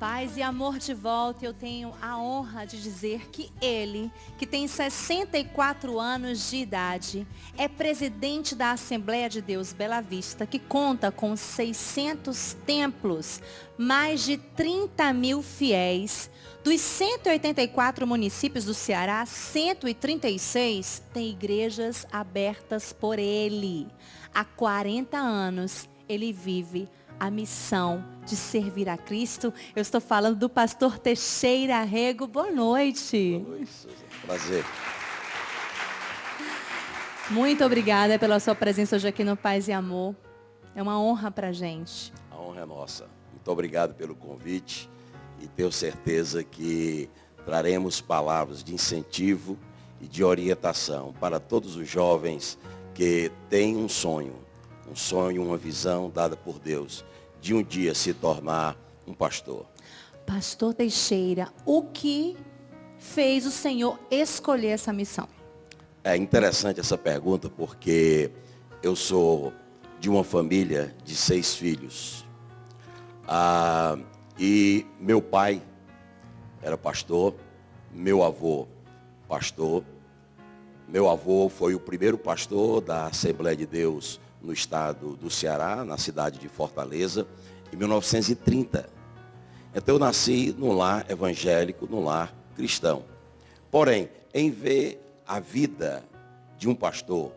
Paz e amor de volta, eu tenho a honra de dizer que ele, que tem 64 anos de idade, é presidente da Assembleia de Deus Bela Vista, que conta com 600 templos, mais de 30 mil fiéis. Dos 184 municípios do Ceará, 136 têm igrejas abertas por ele. Há 40 anos ele vive a missão de servir a Cristo. Eu estou falando do pastor Teixeira Rego. Boa noite. Boa noite, Suzana. Prazer. Muito obrigada pela sua presença hoje aqui no Paz e Amor. É uma honra para a gente. A honra é nossa. Muito obrigado pelo convite e tenho certeza que traremos palavras de incentivo e de orientação para todos os jovens que têm um sonho, uma visão dada por Deus, de um dia se tornar um pastor. Pastor Teixeira, o que fez o Senhor escolher essa missão? É interessante essa pergunta porque eu sou de uma família de 6 filhos. E meu pai era pastor, meu avô pastor. Meu avô foi o primeiro pastor da Assembleia de Deus no estado do Ceará, na cidade de Fortaleza, em 1930. Então eu nasci num lar evangélico, num lar cristão. Porém, em ver a vida de um pastor,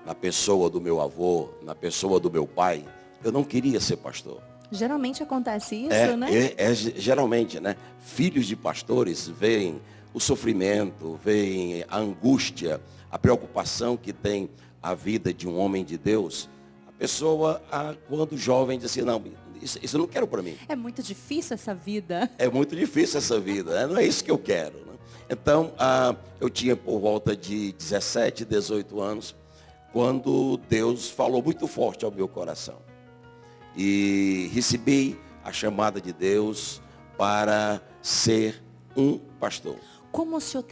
na pessoa do meu avô, na pessoa do meu pai, eu não queria ser pastor. Geralmente acontece isso, né? Geralmente, né? Filhos de pastores veem o sofrimento, veem a angústia, a preocupação que tem a vida de um homem de Deus. A pessoa, quando jovem, diz assim, não, isso eu não quero para mim. É muito difícil essa vida. É muito difícil essa vida, né? Não é isso que eu quero. Né? Então, eu tinha por volta de 17, 18 anos, quando Deus falou muito forte ao meu coração. E recebi a chamada de Deus para ser um pastor. Como o senhor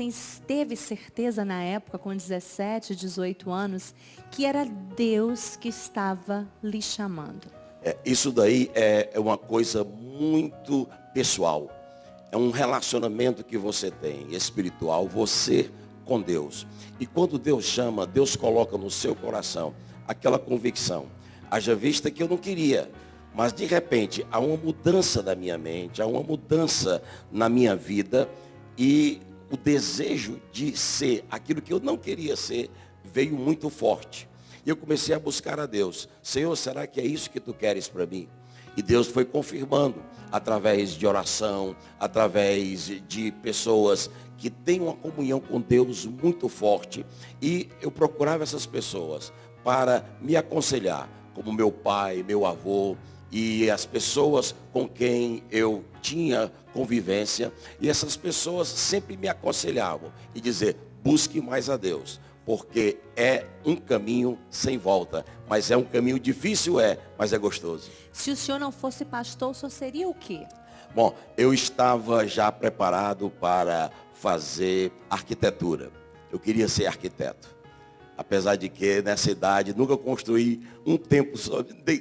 teve certeza na época, com 17, 18 anos, que era Deus que estava lhe chamando? Isso daí é uma coisa muito pessoal. É um relacionamento que você tem, espiritual, você com Deus. E quando Deus chama, Deus coloca no seu coração aquela convicção. Haja vista que eu não queria, mas de repente há uma mudança na minha mente, há uma mudança na minha vida e o desejo de ser aquilo que eu não queria ser veio muito forte. E eu comecei a buscar a Deus. Senhor, será que é isso que tu queres para mim? E Deus foi confirmando através de oração, através de pessoas que têm uma comunhão com Deus muito forte. E eu procurava essas pessoas para me aconselhar, como meu pai, meu avô e as pessoas com quem eu tinha convivência. E essas pessoas sempre me aconselhavam e dizer, busque mais a Deus. Porque é um caminho sem volta. Mas é um caminho difícil, mas é gostoso. Se o senhor não fosse pastor, o senhor seria o quê? Bom, eu estava já preparado para fazer arquitetura. Eu queria ser arquiteto. Apesar de que nessa idade nunca construí um templo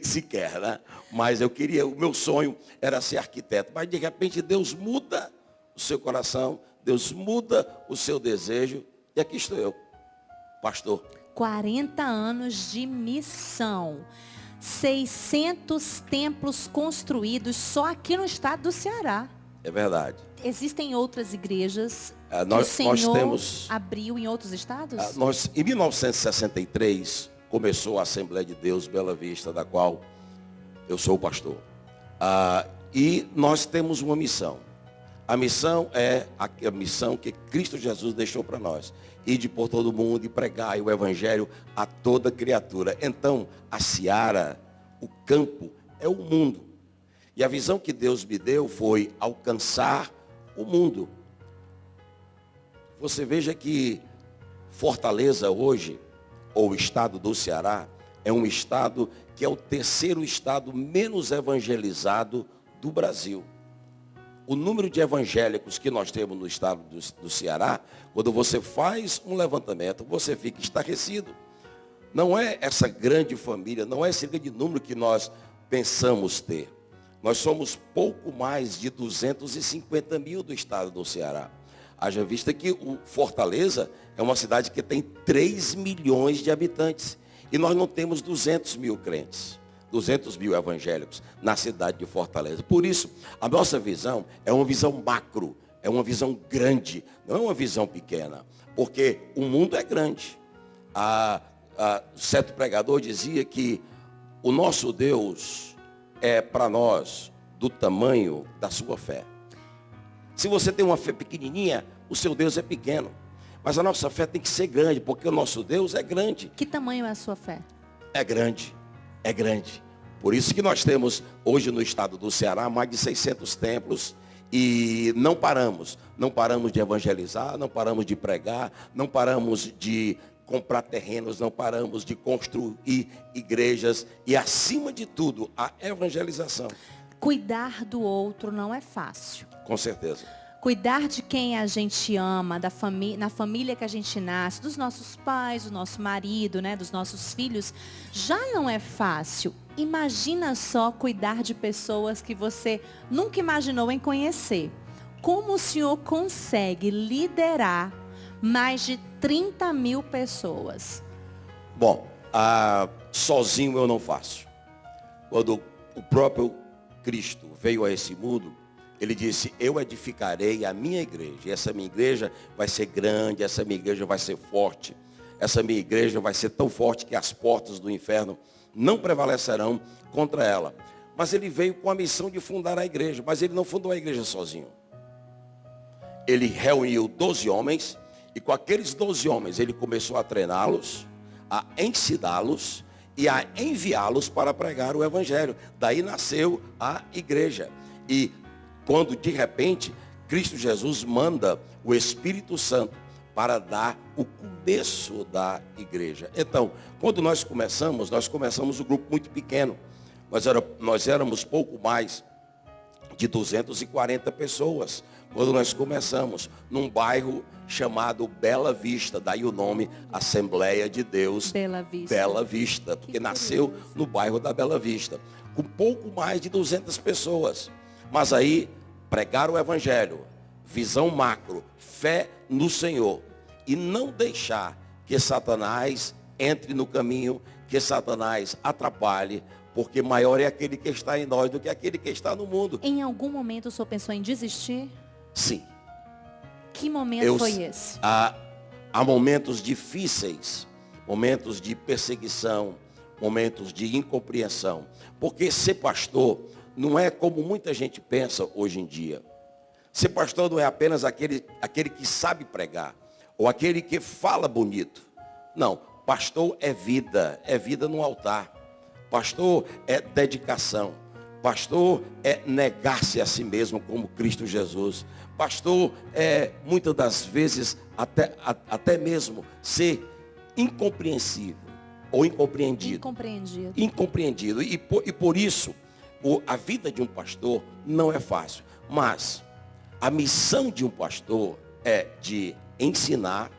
sequer, né? Mas o meu sonho era ser arquiteto. Mas de repente Deus muda o seu coração, Deus muda o seu desejo. E aqui estou eu. Pastor. 40 anos de missão. 600 templos construídos só aqui no estado do Ceará. É verdade. Existem outras igrejas que o Senhor abriu em outros estados? Em 1963, começou a Assembleia de Deus Bela Vista, da qual eu sou o pastor. E nós temos uma missão. A missão é a missão que Cristo Jesus deixou para nós. Ir por todo o mundo e pregar o evangelho a toda criatura. Então, a seara, o campo, é o mundo. E a visão que Deus me deu foi alcançar o mundo. Você veja que Fortaleza hoje, ou o estado do Ceará, é um estado que é o terceiro estado menos evangelizado do Brasil. O número de evangélicos que nós temos no estado do Ceará, quando você faz um levantamento, você fica estarrecido. Não é essa grande família, não é esse grande número que nós pensamos ter. Nós somos pouco mais de 250 mil do estado do Ceará. Haja vista que o Fortaleza é uma cidade que tem 3 milhões de habitantes. E nós não temos 200 mil crentes, 200 mil evangélicos na cidade de Fortaleza. Por isso, a nossa visão é uma visão macro, é uma visão grande, não é uma visão pequena. Porque o mundo é grande. Certo pregador dizia que o nosso Deus é para nós do tamanho da sua fé. Se você tem uma fé pequenininha, o seu Deus é pequeno. Mas a nossa fé tem que ser grande, porque o nosso Deus é grande. Que tamanho é a sua fé? É grande, é grande. Por isso que nós temos hoje no estado do Ceará mais de 600 templos e não paramos de evangelizar, não paramos de pregar, não paramos de comprar terrenos, não paramos de construir igrejas e, acima de tudo, a evangelização. Cuidar do outro não é fácil. Com certeza. Cuidar de quem a gente ama, na família que a gente nasce, dos nossos pais, do nosso marido, né, dos nossos filhos, já não é fácil. Imagina só cuidar de pessoas que você nunca imaginou em conhecer. Como o senhor consegue liderar mais de 30 mil pessoas? Bom, sozinho eu não faço. Quando o próprio Cristo veio a esse mundo, ele disse, eu edificarei a minha igreja. E essa minha igreja vai ser grande, essa minha igreja vai ser forte. Essa minha igreja vai ser tão forte que as portas do inferno não prevalecerão contra ela. Mas ele veio com a missão de fundar a igreja. Mas ele não fundou a igreja sozinho. Ele reuniu 12 homens. E com aqueles 12 homens, ele começou a treiná-los, a ensiná-los e a enviá-los para pregar o evangelho. Daí nasceu a igreja. E quando de repente Cristo Jesus manda o Espírito Santo para dar o começo da igreja. Então, quando nós começamos um grupo muito pequeno. Nós éramos pouco mais de 240 pessoas. Quando nós começamos num bairro chamado Bela Vista, daí o nome Assembleia de Deus Bela Vista, porque nasceu no bairro da Bela Vista, com pouco mais de 200 pessoas. Mas aí, pregar o evangelho, visão macro, fé no Senhor, e não deixar que Satanás entre no caminho, que Satanás atrapalhe, porque maior é aquele que está em nós do que aquele que está no mundo. Em algum momento o senhor pensou em desistir? Sim. Que momento foi esse? Há momentos difíceis, momentos de perseguição, momentos de incompreensão. Porque ser pastor não é como muita gente pensa hoje em dia. Ser pastor não é apenas aquele que sabe pregar, ou aquele que fala bonito. Não, pastor é vida no altar. Pastor é dedicação. Pastor é negar-se a si mesmo como Cristo Jesus. Pastor é, muitas das vezes, até mesmo ser incompreensível ou incompreendido. Incompreendido. E por isso, a vida de um pastor não é fácil. Mas a missão de um pastor é de ensinar,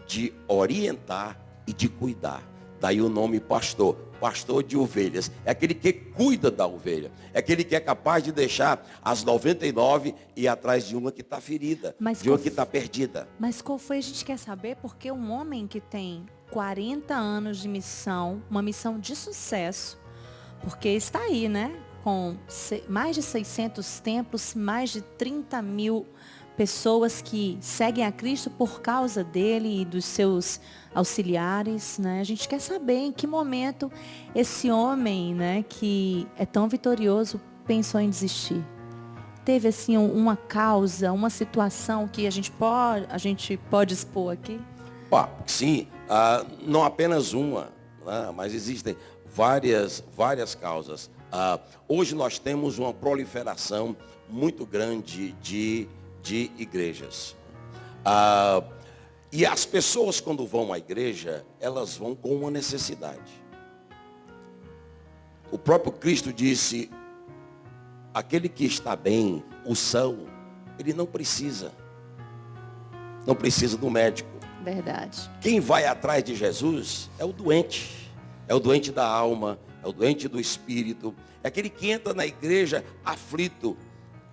de orientar e de cuidar. Daí o nome pastor. Pastor de ovelhas. É aquele que cuida da ovelha. É aquele que é capaz de deixar as 99 e ir atrás de uma que está ferida. De uma que está perdida. Mas qual foi? A gente quer saber porque um homem que tem 40 anos de missão, uma missão de sucesso, porque está aí, né? Com mais de 600 templos, mais de 30 mil pessoas que seguem a Cristo por causa dele e dos seus auxiliares, né? A gente quer saber em que momento esse homem, né, que é tão vitorioso, pensou em desistir. Teve assim uma causa, uma situação que a gente pode expor aqui? Sim, não apenas uma, né, mas existem várias causas. Hoje nós temos uma proliferação muito grande de igrejas. E as pessoas, quando vão à igreja, elas vão com uma necessidade. O próprio Cristo disse, aquele que está bem, o são, ele não precisa do médico. Verdade. Quem vai atrás de Jesus é o doente da alma, é o doente do espírito, é aquele que entra na igreja aflito,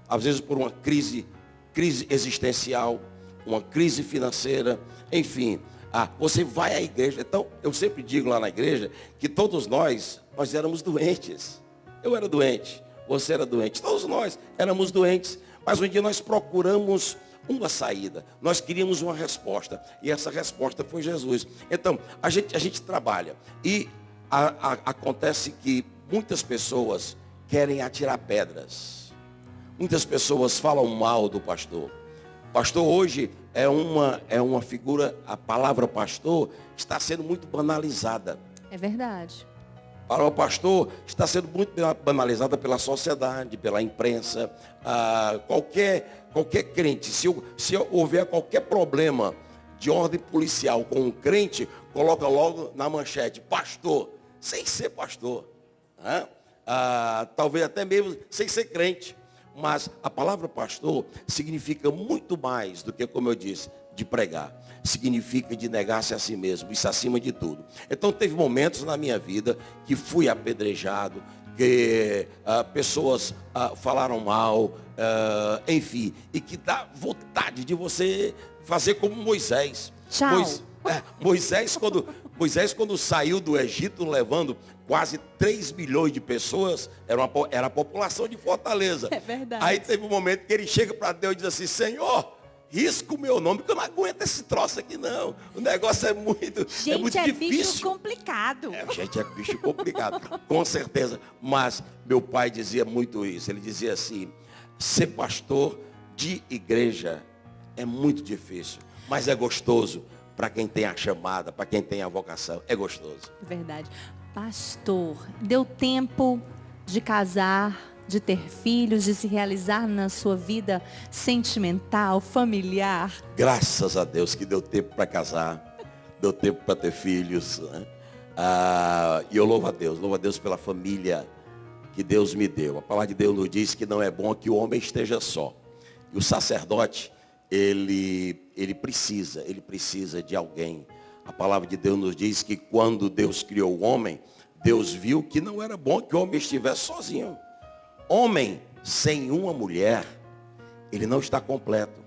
às vezes por uma crise existencial, uma crise financeira, enfim. Você vai à igreja. Então, eu sempre digo lá na igreja que todos nós éramos doentes. Eu era doente, você era doente, todos nós éramos doentes. Mas um dia nós procuramos uma saída, nós queríamos uma resposta, e essa resposta foi Jesus. Então, a gente trabalha, e acontece que muitas pessoas querem atirar pedras, muitas pessoas falam mal do pastor. O pastor hoje é uma figura, a palavra pastor está sendo muito banalizada. É verdade. A palavra pastor está sendo muito banalizada pela sociedade, pela imprensa. Qualquer crente, se houver qualquer problema de ordem policial com um crente, coloca logo na manchete, pastor, sem ser pastor. Talvez até mesmo sem ser crente. Mas a palavra pastor significa muito mais do que, como eu disse, de pregar. Significa de negar-se a si mesmo, isso acima de tudo. Então teve momentos na minha vida que fui apedrejado, que pessoas falaram mal, enfim, e que dá vontade de você fazer como Moisés. Tchau. Moisés, quando saiu do Egito levando quase 3 milhões de pessoas, era a população de Fortaleza. É verdade. Aí teve um momento que ele chega para Deus e diz assim, Senhor, risca o meu nome, porque eu não aguento esse troço aqui não. O negócio é muito difícil. Bicho complicado. Gente, é bicho complicado, com certeza. Mas meu pai dizia muito isso. Ele dizia assim, ser pastor de igreja é muito difícil, mas é gostoso. Para quem tem a chamada, para quem tem a vocação, é gostoso. É verdade. Pastor, deu tempo de casar, de ter filhos, de se realizar na sua vida sentimental, familiar? Graças a Deus que deu tempo para casar, deu tempo para ter filhos. Né? E eu louvo a Deus pela família que Deus me deu. A palavra de Deus nos diz que não é bom que o homem esteja só. E o sacerdote, ele precisa de alguém. A palavra de Deus nos diz que quando Deus criou o homem, Deus viu que não era bom que o homem estivesse sozinho. Homem sem uma mulher, ele não está completo.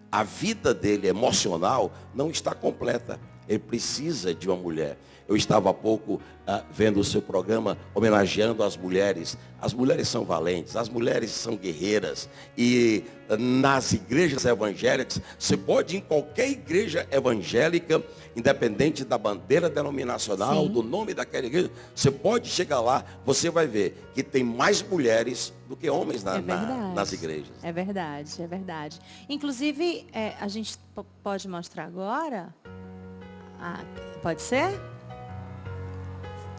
A vida dele emocional não está completa. Ele precisa de uma mulher. Eu estava há pouco vendo o seu programa homenageando as mulheres. As mulheres são valentes, as mulheres são guerreiras. E nas igrejas evangélicas, você pode ir em qualquer igreja evangélica, independente da bandeira denominacional, Sim. do nome daquela igreja, você pode chegar lá, você vai ver que tem mais mulheres do que homens nas igrejas. É verdade, é verdade. Inclusive, a gente pode mostrar agora? Pode ser?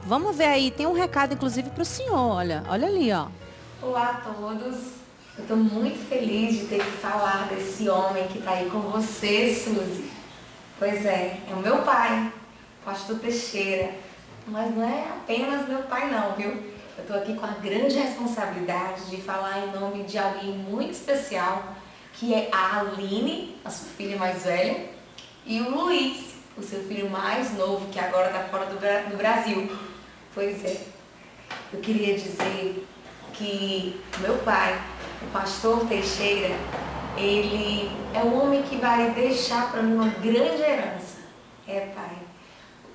Vamos ver aí, tem um recado inclusive para o senhor, olha ali, ó. Olá a todos, eu estou muito feliz de ter que falar desse homem que está aí com você, Suzy. Pois é o meu pai, pastor Teixeira, mas não é apenas meu pai não, viu? Eu estou aqui com a grande responsabilidade de falar em nome de alguém muito especial, que é a Aline, a sua filha mais velha, e o Luiz, o seu filho mais novo, que agora está fora do Brasil. Pois é, eu queria dizer que meu pai, o pastor Teixeira, ele é o homem que vai deixar para mim uma grande herança. Pai,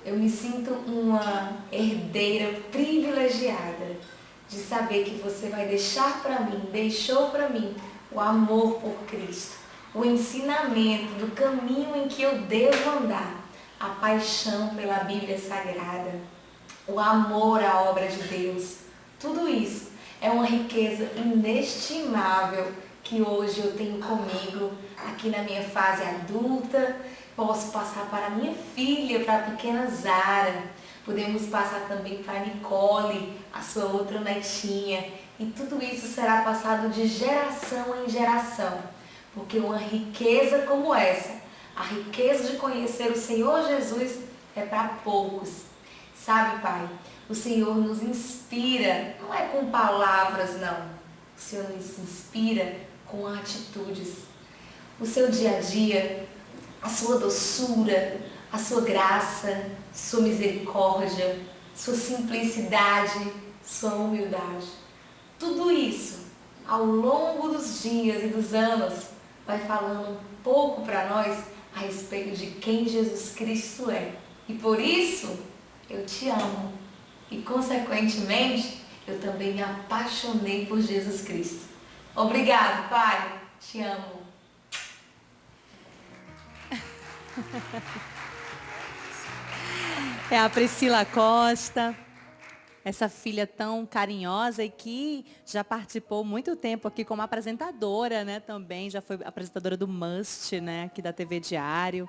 eu me sinto uma herdeira privilegiada de saber que você vai deixar para mim, deixou para mim o amor por Cristo, o ensinamento do caminho em que eu devo andar, a paixão pela Bíblia Sagrada, o amor à obra de Deus. Tudo isso é uma riqueza inestimável que hoje eu tenho comigo aqui na minha fase adulta. Posso passar para a minha filha, para a pequena Zara. Podemos passar também para a Nicole, a sua outra netinha. E tudo isso será passado de geração em geração. Porque uma riqueza como essa, a riqueza de conhecer o Senhor Jesus, é para poucos. Sabe, Pai, o Senhor nos inspira, não é com palavras, não. O Senhor nos inspira com atitudes. O seu dia a dia, a sua doçura, a sua graça, sua misericórdia, sua simplicidade, sua humildade. Tudo isso, ao longo dos dias e dos anos, vai falando um pouco para nós a respeito de quem Jesus Cristo é. E por isso, eu te amo. E, consequentemente, eu também me apaixonei por Jesus Cristo. Obrigado, Pai. Te amo. É a Priscila Costa, essa filha tão carinhosa e que já participou muito tempo aqui como apresentadora, né? Também já foi apresentadora do Must, né? Aqui da TV Diário.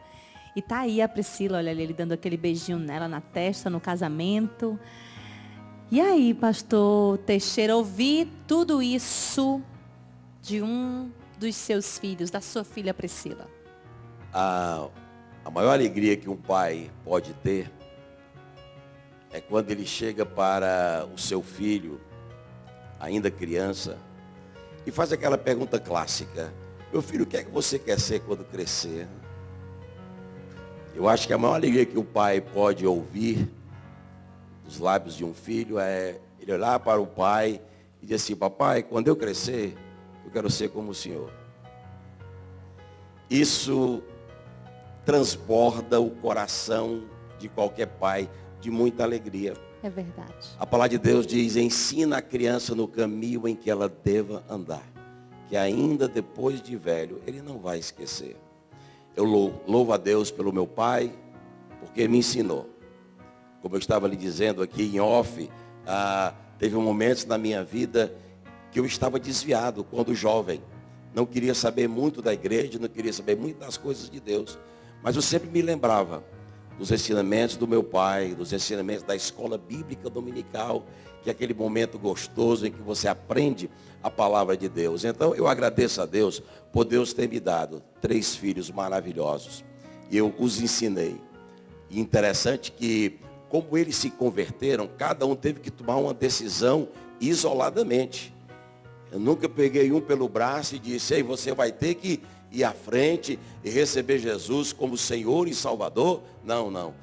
E tá aí a Priscila, olha ali, ele dando aquele beijinho nela na testa, no casamento. E aí, pastor Teixeira, ouvir tudo isso de um dos seus filhos, da sua filha Priscila? A maior alegria que um pai pode ter é quando ele chega para o seu filho, ainda criança, e faz aquela pergunta clássica: meu filho, o que é que você quer ser quando crescer? Eu acho que a maior alegria que o pai pode ouvir dos lábios de um filho é ele olhar para o pai e dizer assim: papai, quando eu crescer, eu quero ser como o senhor. Isso transborda o coração de qualquer pai de muita alegria. É verdade. A palavra de Deus diz: ensina a criança no caminho em que ela deva andar, que ainda depois de velho, ele não vai esquecer. Eu louvo a Deus pelo meu pai, porque me ensinou. Como eu estava lhe dizendo aqui em off, teve momentos na minha vida que eu estava desviado quando jovem. Não queria saber muito da igreja, não queria saber muito das coisas de Deus. Mas eu sempre me lembrava dos ensinamentos do meu pai, dos ensinamentos da escola bíblica dominical, que é aquele momento gostoso em que você aprende a palavra de Deus. Então eu agradeço a Deus por Deus ter me dado 3 filhos maravilhosos. E eu os ensinei. E interessante que, como eles se converteram, cada um teve que tomar uma decisão isoladamente. Eu nunca peguei um pelo braço e disse: ei, você vai ter que ir à frente e receber Jesus como Senhor e Salvador. Não, não.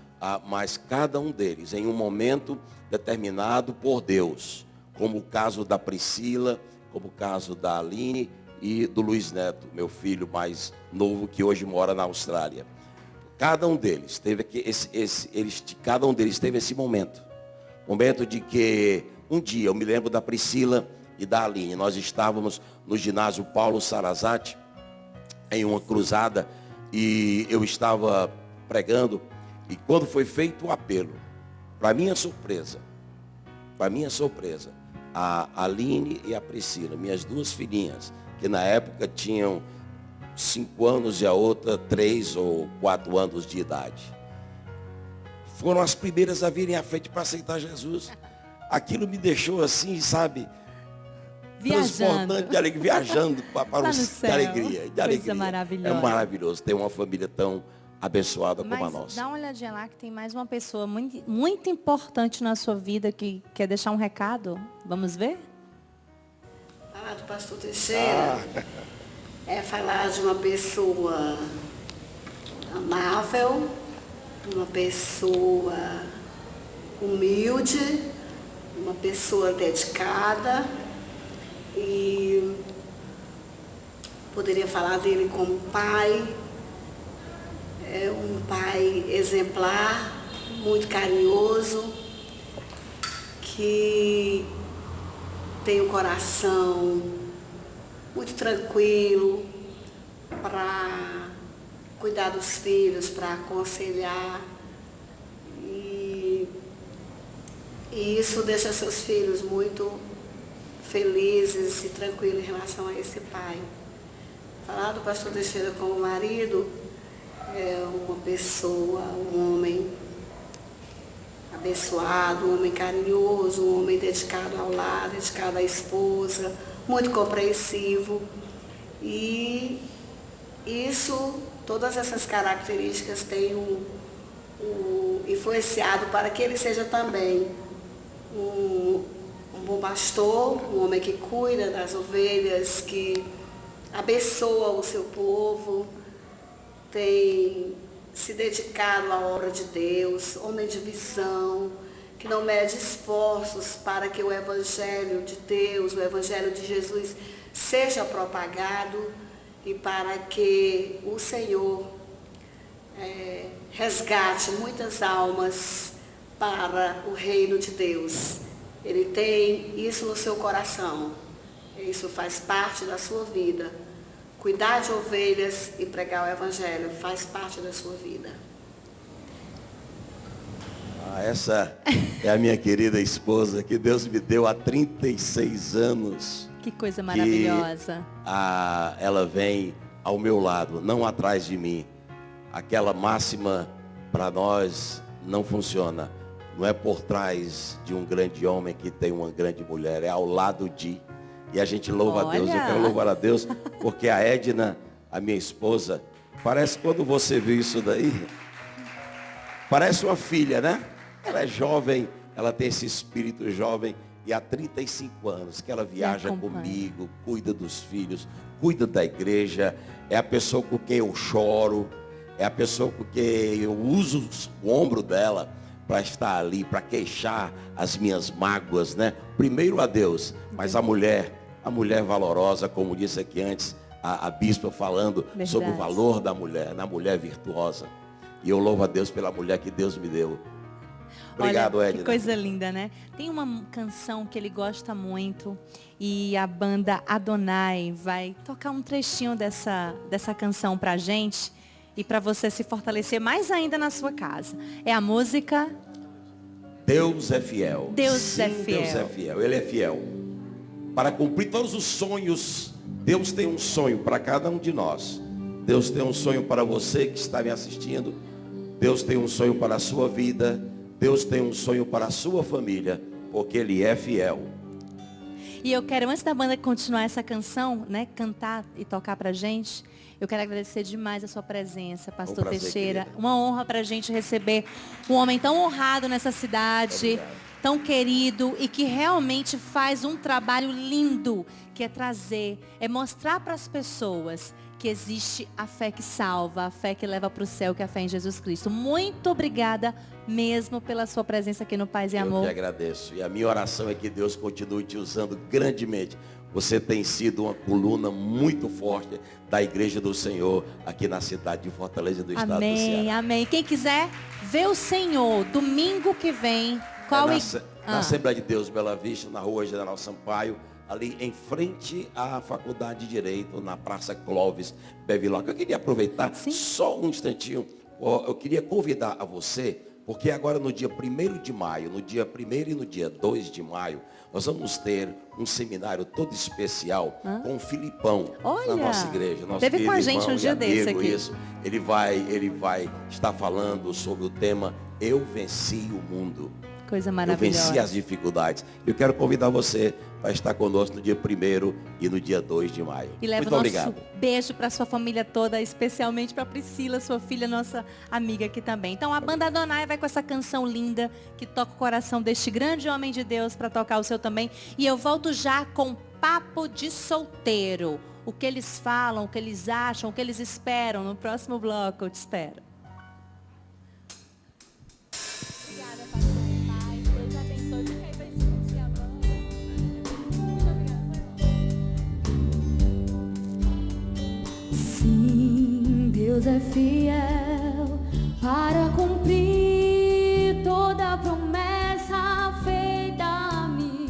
Mas cada um deles, em um momento determinado por Deus, como o caso da Priscila, como o caso da Aline e do Luiz Neto, meu filho mais novo, que hoje mora na Austrália. Cada um deles teve cada um deles teve esse momento. Momento de que um dia, eu me lembro da Priscila e da Aline, nós estávamos no ginásio Paulo Sarazate, em uma cruzada, e eu estava pregando, e quando foi feito o apelo, para minha surpresa, a Aline e a Priscila, minhas 2 filhinhas, que na época tinham 5 anos e a outra 3 ou 4 anos de idade, foram as primeiras a virem à frente para aceitar Jesus. Aquilo me deixou assim, sabe, Viajando. De alegria, viajando para o céu. de alegria. Coisa maravilhosa. É maravilhoso ter uma família tão abençoada como a nossa. Dá uma olhadinha lá que tem mais uma pessoa muito, muito importante na sua vida que quer deixar um recado. Vamos ver? Falar do pastor Teixeira é falar de uma pessoa amável, uma pessoa humilde, uma pessoa dedicada. E poderia falar dele como pai, é um pai exemplar, muito carinhoso, que tem um coração muito tranquilo para cuidar dos filhos, para aconselhar. E isso deixa seus filhos muito felizes e tranquilos em relação a esse pai. Falar do pastor Teixeira como marido é uma pessoa, um homem abençoado, um homem carinhoso, um homem dedicado ao lar, dedicado à esposa, muito compreensivo. E isso, todas essas características têm influenciado para que ele seja também um bom pastor, um homem que cuida das ovelhas, que abençoa o seu povo, tem se dedicado à obra de Deus, homem de visão, que não mede esforços para que o Evangelho de Deus, o Evangelho de Jesus seja propagado e para que o Senhor resgate muitas almas para o reino de Deus. Ele tem isso no seu coração. Isso faz parte da sua vida. Cuidar de ovelhas e pregar o Evangelho faz parte da sua vida. Essa é a minha querida esposa, que Deus me deu há 36 anos. Que coisa maravilhosa. Ela vem ao meu lado, não atrás de mim. Aquela máxima para nós não funciona. Não é por trás de um grande homem que tem uma grande mulher, é ao lado de. E a gente louva a Deus. Eu quero louvar a Deus, porque a Edna, a minha esposa, parece, quando você viu isso daí, parece uma filha, né? Ela é jovem, ela tem esse espírito jovem, e há 35 anos que ela viaja comigo, cuida dos filhos, cuida da igreja, é a pessoa com quem eu choro, é a pessoa com quem eu uso o ombro dela para estar ali, para queixar as minhas mágoas, né? Primeiro a Deus, mas a mulher valorosa, como disse aqui antes, a bispa falando sobre o valor da mulher virtuosa. E eu louvo a Deus pela mulher que Deus me deu. Obrigado, Edna. Que coisa linda, né? Tem uma canção que ele gosta muito e a banda Adonai vai tocar um trechinho dessa canção pra gente e para você se fortalecer mais ainda na sua casa. É a música Deus é fiel. Deus é fiel. Deus é fiel. Ele é fiel. Para cumprir todos os sonhos, Deus tem um sonho para cada um de nós. Deus tem um sonho para você que está me assistindo. Deus tem um sonho para a sua vida. Deus tem um sonho para a sua família, porque Ele é fiel. E eu quero, antes da banda continuar essa canção, né, cantar e tocar pra gente, eu quero agradecer demais a sua presença, Pastor Teixeira. Querida. Uma honra pra gente receber um homem tão honrado nessa cidade, tão querido e que realmente faz um trabalho lindo, que é trazer, é mostrar para as pessoas que existe a fé que salva, a fé que leva para o céu, que é a fé em Jesus Cristo. Muito obrigada mesmo pela sua presença aqui no Paz e Amor. Eu que agradeço. E a minha oração é que Deus continue te usando grandemente. Você tem sido uma coluna muito forte da Igreja do Senhor aqui na cidade de Fortaleza, do estado do Ceará. Amém, amém. Quem quiser ver o Senhor domingo que vem, na Assembleia de Deus Bela Vista, na rua General Sampaio, ali em frente à Faculdade de Direito, na Praça Clóvis Bevilacqua. Eu queria aproveitar só um instantinho. Eu queria convidar a você, porque agora no dia 1º de maio, no dia 1º e no dia 2 de maio, nós vamos ter um seminário todo especial com o Filipão. Olha, na nossa igreja. Nosso teve com a gente um dia desse aqui. Isso. Ele vai estar falando sobre o tema Eu Venci o Mundo. Coisa maravilhosa. Eu venci as dificuldades. Eu quero convidar você para estar conosco no dia 1º e no dia 2 de maio. E leva Muito obrigado. Beijo para sua família toda, especialmente para Priscila, sua filha, nossa amiga aqui também. Então a banda Adonai vai com essa canção linda que toca o coração deste grande homem de Deus para tocar o seu também. E eu volto já com Papo de Solteiro. O que eles falam, o que eles acham, o que eles esperam. No próximo bloco eu te espero. Obrigada, pastor. Deus abençoe. Fica aí para discutir a banda. Sim, Deus é fiel para cumprir toda a promessa feita a mim.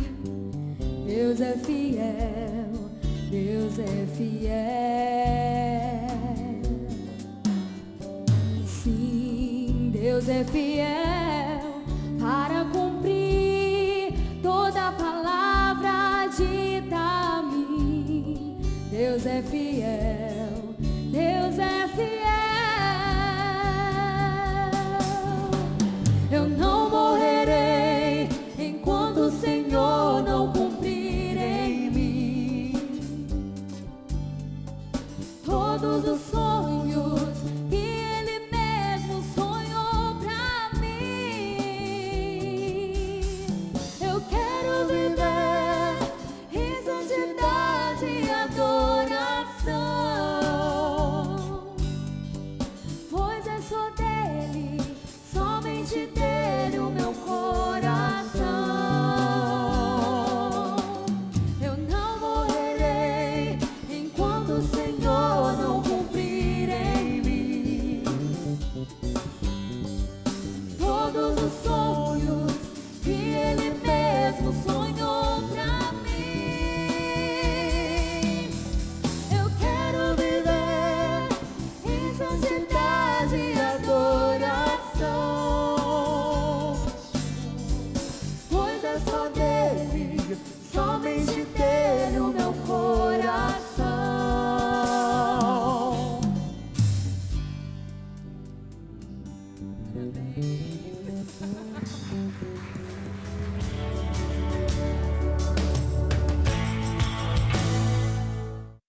Deus é fiel, Deus é fiel. Sim, Deus é fiel para cumprir toda a palavra dita a mim. Deus é fiel, Deus é fiel. Eu não morrerei enquanto o Senhor não cumprir em mim todos os sonhos que Ele mesmo sonhou pra mim. Eu quero viver em santidade e adoração, pois é só Deus